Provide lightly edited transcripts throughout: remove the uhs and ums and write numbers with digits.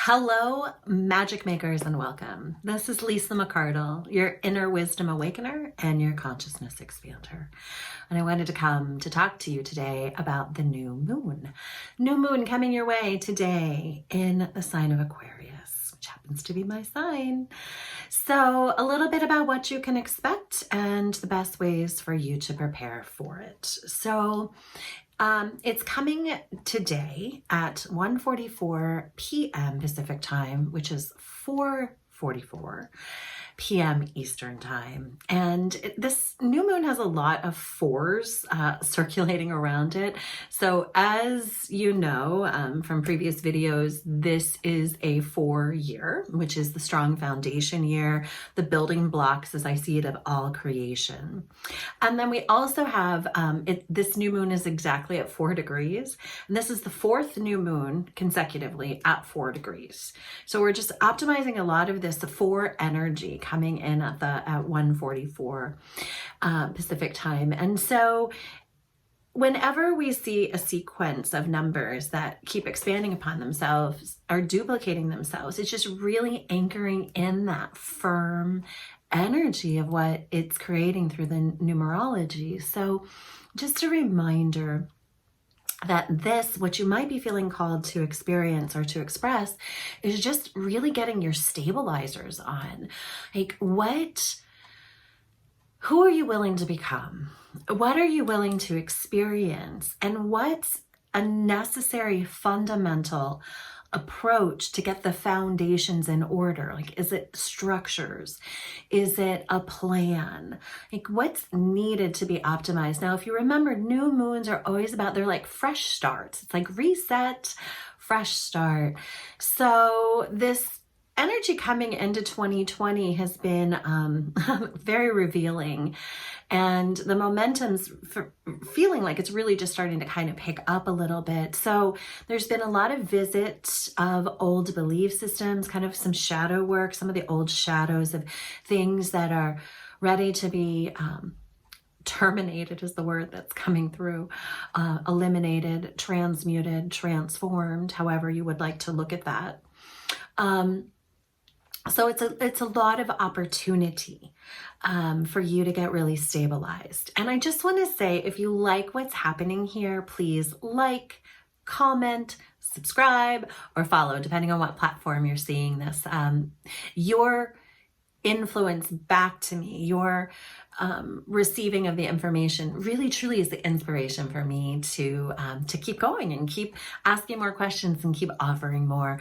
Hello, magic makers, and welcome. This is Lisa McCardle, your inner wisdom awakener and your consciousness expander. And I wanted to come to talk to you today about the new moon. New moon coming your way today in the sign of Aquarius, which happens to be my sign. So a little bit about what you can expect and the best ways for you to prepare for it. So it's coming today at 1:44 p.m. Pacific time, which is 4:44 p.m. Eastern time. And this new moon has a lot of fours circulating around it. So as you know from previous videos, this is a 4-year, which is the strong foundation year, the building blocks as I see it of all creation. And then we also have, this new moon is exactly at 4 degrees. And this is the 4th new moon consecutively at 4 degrees. So we're just optimizing a lot of this 4 energy coming in at 1:44 Pacific time. And so whenever we see a sequence of numbers that keep expanding upon themselves or duplicating themselves, it's just really anchoring in that firm energy of what it's creating through the numerology. So just a reminder that this, what you might be feeling called to experience or to express, is just really getting your stabilizers on. Like, who are you willing to become? What are you willing to experience? And what's a necessary fundamental approach to get the foundations in order? Like, is it structures? Is it a plan? Like, what's needed to be optimized? Now, if you remember, new moons are always about, they're like fresh starts. It's like reset, fresh start. So this energy coming into 2020 has been very revealing, and the momentum's feeling like it's really just starting to kind of pick up a little bit. So there's been a lot of visits of old belief systems, kind of some shadow work, some of the old shadows of things that are ready to be terminated is the word that's coming through, eliminated, transmuted, transformed, however you would like to look at that. So it's a lot of opportunity for you to get really stabilized. And I just want to say, if you like what's happening here, please like, comment, subscribe, or follow, depending on what platform you're seeing this. Your influence back to me, your receiving of the information really truly is the inspiration for me to keep going and keep asking more questions and keep offering more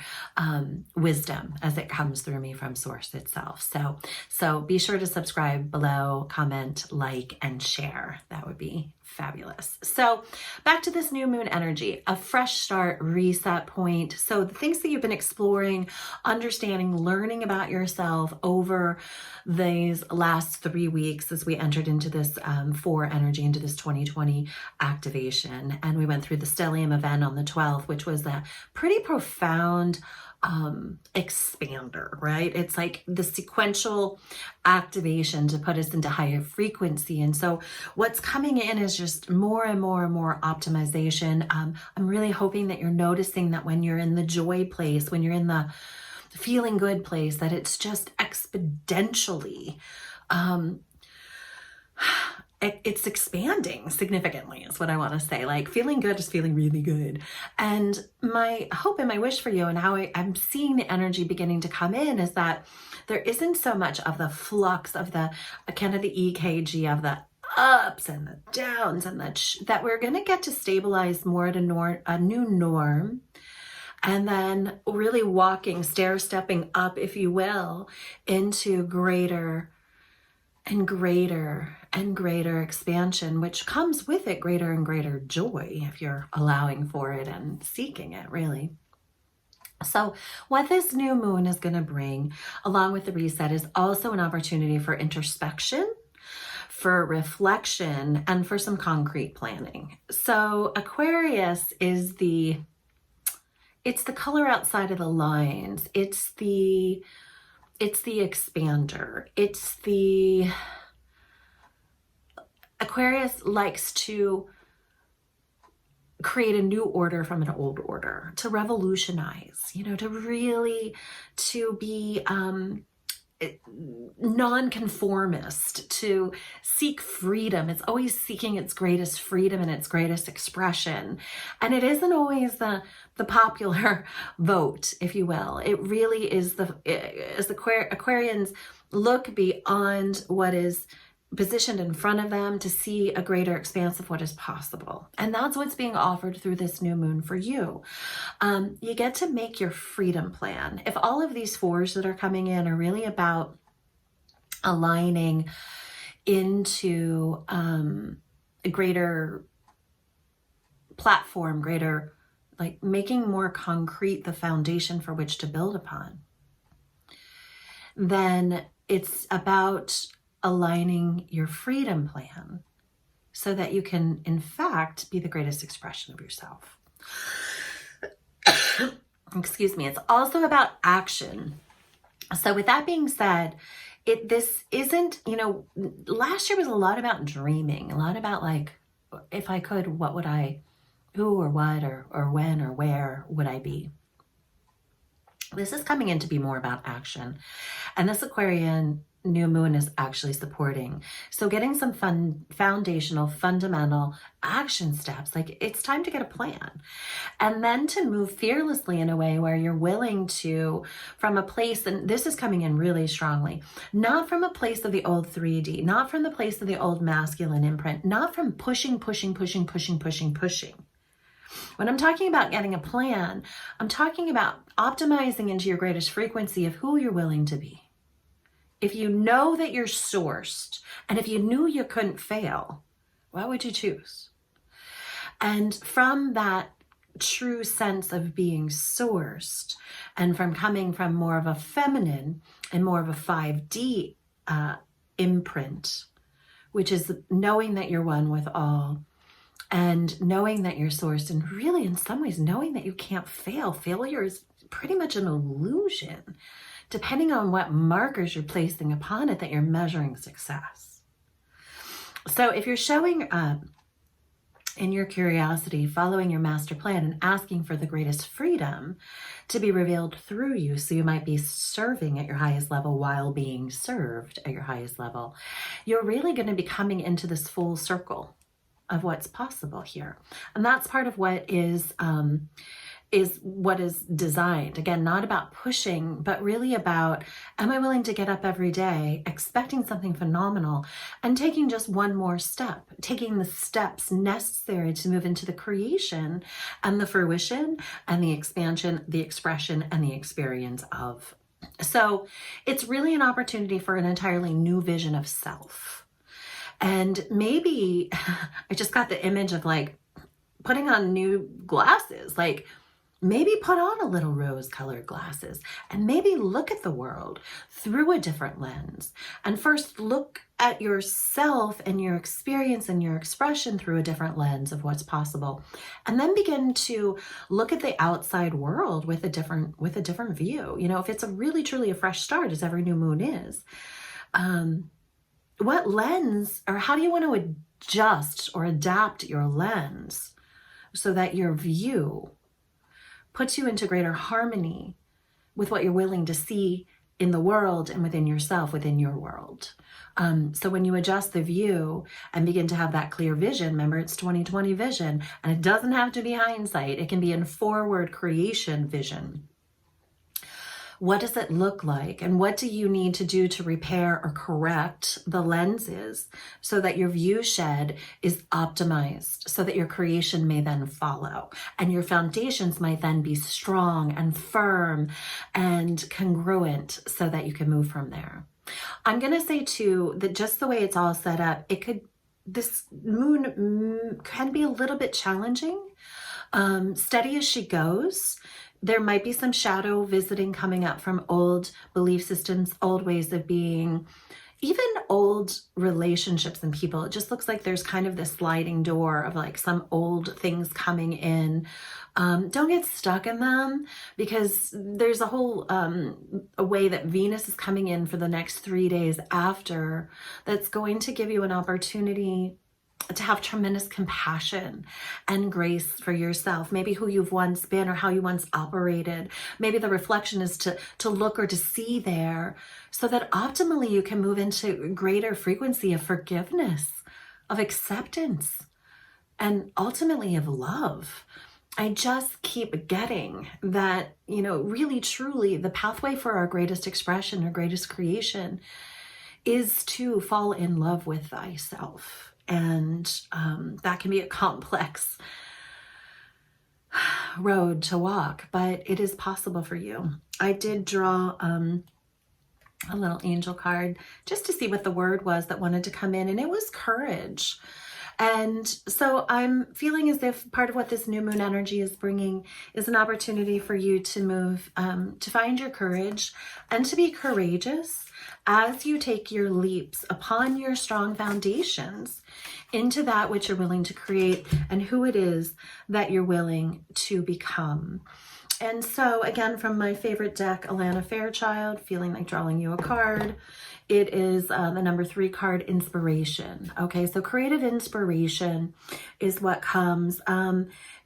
wisdom as it comes through me from source itself. So be sure to subscribe below, comment, like, and share. That would be fabulous. So back to this new moon energy, a fresh start, reset point. So the things that you've been exploring, understanding, learning about yourself over these last 3 weeks as we entered into this 4 energy, into this 2020 activation. And we went through the stellium event on the 12th, which was a pretty profound expander, right? It's like the sequential activation to put us into higher frequency. And so what's coming in is just more and more and more optimization. I'm really hoping that you're noticing that when you're in the joy place, when you're in the feeling good place, that it's just exponentially it's expanding significantly is what I want to say. Like, feeling good is feeling really good. And my hope and my wish for you, and how I'm seeing the energy beginning to come in, is that there isn't so much of the flux of the kind of the EKG of the ups and the downs, and that we're going to get to stabilize more at a new norm. And then really walking, stair-stepping up, if you will, into greater and greater and greater expansion, which comes with it greater and greater joy if you're allowing for it and seeking it, really. So what this new moon is going to bring, along with the reset, is also an opportunity for introspection, for reflection, and for some concrete planning. So Aquarius is it's the color outside of the lines. It's the expander. Aquarius likes to create a new order from an old order, to revolutionize, to really, to be non-conformist, to seek freedom. It's always seeking its greatest freedom and its greatest expression. And it isn't always the popular vote, if you will. It really is as the Aquarians look beyond what is positioned in front of them to see a greater expanse of what is possible. And that's what's being offered through this new moon for you. You get to make your freedom plan. If all of these fours that are coming in are really about aligning into a greater platform, greater, like making more concrete the foundation for which to build upon, then it's about aligning your freedom plan so that you can, in fact, be the greatest expression of yourself. Excuse me. It's also about action. So with that being said, this isn't, last year was a lot about dreaming, a lot about like, if I could, what would I, who or what or when or where would I be? This is coming in to be more about action. And this Aquarian new moon is actually supporting. So getting some foundational, fundamental action steps, like it's time to get a plan. And then to move fearlessly in a way where you're willing to, from a place, and this is coming in really strongly, not from a place of the old 3D, not from the place of the old masculine imprint, not from pushing. When I'm talking about getting a plan, I'm talking about optimizing into your greatest frequency of who you're willing to be. If you know that you're sourced, and if you knew you couldn't fail, what would you choose? And from that true sense of being sourced, and from coming from more of a feminine and more of a 5D imprint, which is knowing that you're one with all, and knowing that you're sourced, and really in some ways knowing that you can't fail. Failure is pretty much an illusion, depending on what markers you're placing upon it that you're measuring success. So if you're showing up in your curiosity, following your master plan, and asking for the greatest freedom to be revealed through you, so you might be serving at your highest level while being served at your highest level, you're really going to be coming into this full circle of what's possible here. And that's part of what is what is designed. Again, not about pushing, but really about, am I willing to get up every day expecting something phenomenal and taking just one more step, taking the steps necessary to move into the creation and the fruition and the expansion, the expression, and the experience of. So it's really an opportunity for an entirely new vision of self. And maybe I just got the image of like putting on new glasses, like maybe put on a little rose-colored glasses and maybe look at the world through a different lens. And first look at yourself and your experience and your expression through a different lens of what's possible. And then begin to look at the outside world with a different view. If it's a really, truly a fresh start, as every new moon is, what lens, or how do you want to adjust or adapt your lens so that your view puts you into greater harmony with what you're willing to see in the world and within yourself, within your world. So when you adjust the view and begin to have that clear vision, remember it's 20/20 vision, and it doesn't have to be hindsight. It can be in forward creation vision. What does it look like? And what do you need to do to repair or correct the lenses so that your view shed is optimized, so that your creation may then follow and your foundations might then be strong and firm and congruent so that you can move from there. I'm going to say too that just the way it's all set up, this moon can be a little bit challenging. Steady as she goes. There might be some shadow visiting coming up from old belief systems, old ways of being, even old relationships and people. It just looks like there's kind of this sliding door of like some old things coming in. Don't get stuck in them, because there's a whole a way that Venus is coming in for the next 3 days after that's going to give you an opportunity to have tremendous compassion and grace for yourself, maybe who you've once been or how you once operated. Maybe the reflection is to look or to see there so that optimally you can move into greater frequency of forgiveness, of acceptance, and ultimately of love. I just keep getting that, really truly the pathway for our greatest expression, our greatest creation is to fall in love with thyself. And that can be a complex road to walk, but it is possible for you. I did draw a little angel card just to see what the word was that wanted to come in, and it was courage. And so I'm feeling as if part of what this new moon energy is bringing is an opportunity for you to move, to find your courage and to be courageous as you take your leaps upon your strong foundations into that which you're willing to create and who it is that you're willing to become. And so again, from my favorite deck, Alana Fairchild, feeling like drawing you a card. It is the number 3 card, inspiration. Okay, so creative inspiration is what comes.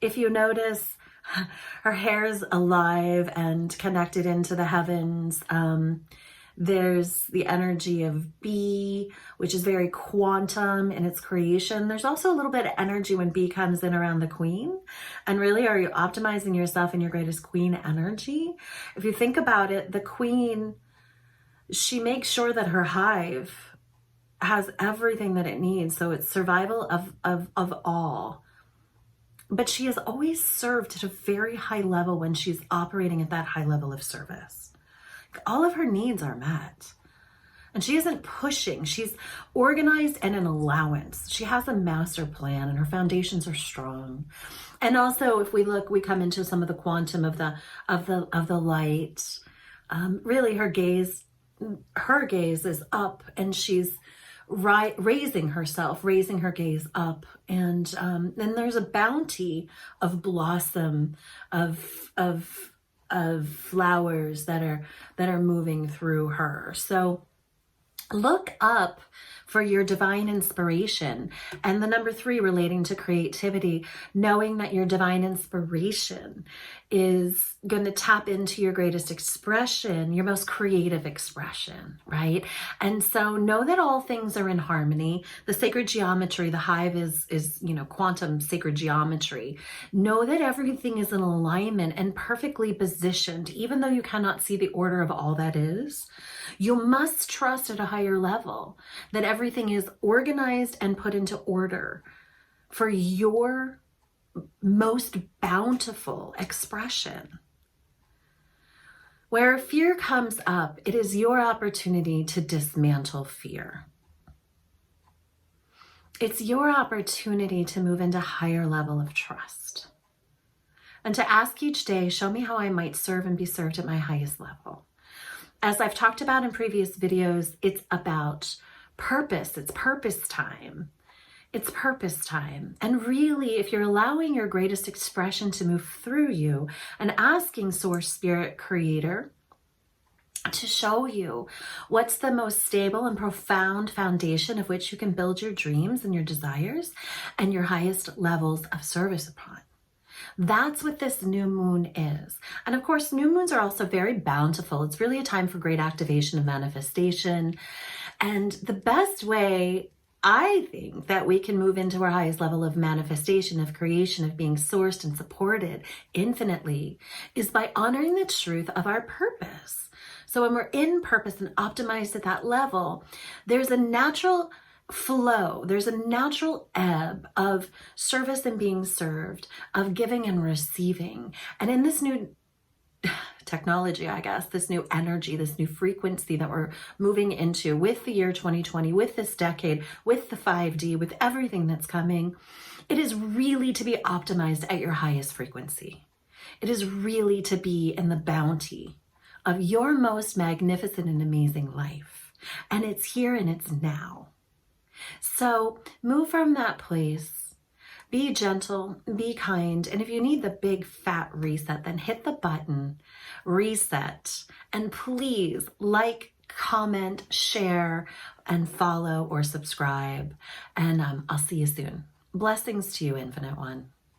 If you notice, her hair is alive and connected into the heavens. There's the energy of bee, which is very quantum in its creation. There's also a little bit of energy when bee comes in around the queen. And really, are you optimizing yourself in your greatest queen energy? If you think about it, the queen, she makes sure that her hive has everything that it needs. So it's survival of all. But she has always served at a very high level when she's operating at that high level of service. All of her needs are met. And she isn't pushing. She's organized and an allowance. She has a master plan and her foundations are strong. And also, if we look, we come into some of the quantum of the light. Really, her gaze is up, and she's raising herself, raising her gaze up. And then there's a bounty of blossom, of flowers that are moving through her. So look up for your divine inspiration. And the number 3 relating to creativity, knowing that your divine inspiration is going to tap into your greatest expression, your most creative expression, right? And so know that all things are in harmony. The sacred geometry, the hive is quantum sacred geometry. Know that everything is in alignment and perfectly positioned, even though you cannot see the order of all that is. You must trust at a higher level that everything is organized and put into order for your most bountiful expression. Where fear comes up, it is your opportunity to dismantle fear. It's your opportunity to move into a higher level of trust and to ask each day, show me how I might serve and be served at my highest level. As I've talked about in previous videos, it's about purpose. It's purpose time. It's purpose time. And really, if you're allowing your greatest expression to move through you and asking Source, Spirit, Creator to show you what's the most stable and profound foundation of which you can build your dreams and your desires and your highest levels of service upon. That's what this new moon is. And of course, new moons are also very bountiful. It's really a time for great activation and manifestation. And the best way, I think, that we can move into our highest level of manifestation, of creation, of being sourced and supported infinitely is by honoring the truth of our purpose. So when we're in purpose and optimized at that level, there's a natural flow, there's a natural ebb of service and being served, of giving and receiving. And in this new technology, I guess, this new energy, this new frequency that we're moving into with the year 2020, with this decade, with the 5D, with everything that's coming, it is really to be optimized at your highest frequency. It is really to be in the bounty of your most magnificent and amazing life. And it's here and it's now. So move from that place, be gentle, be kind, and if you need the big fat reset, then hit the button, reset, and please like, comment, share, and follow or subscribe. And I'll see you soon. Blessings to you, Infinite One.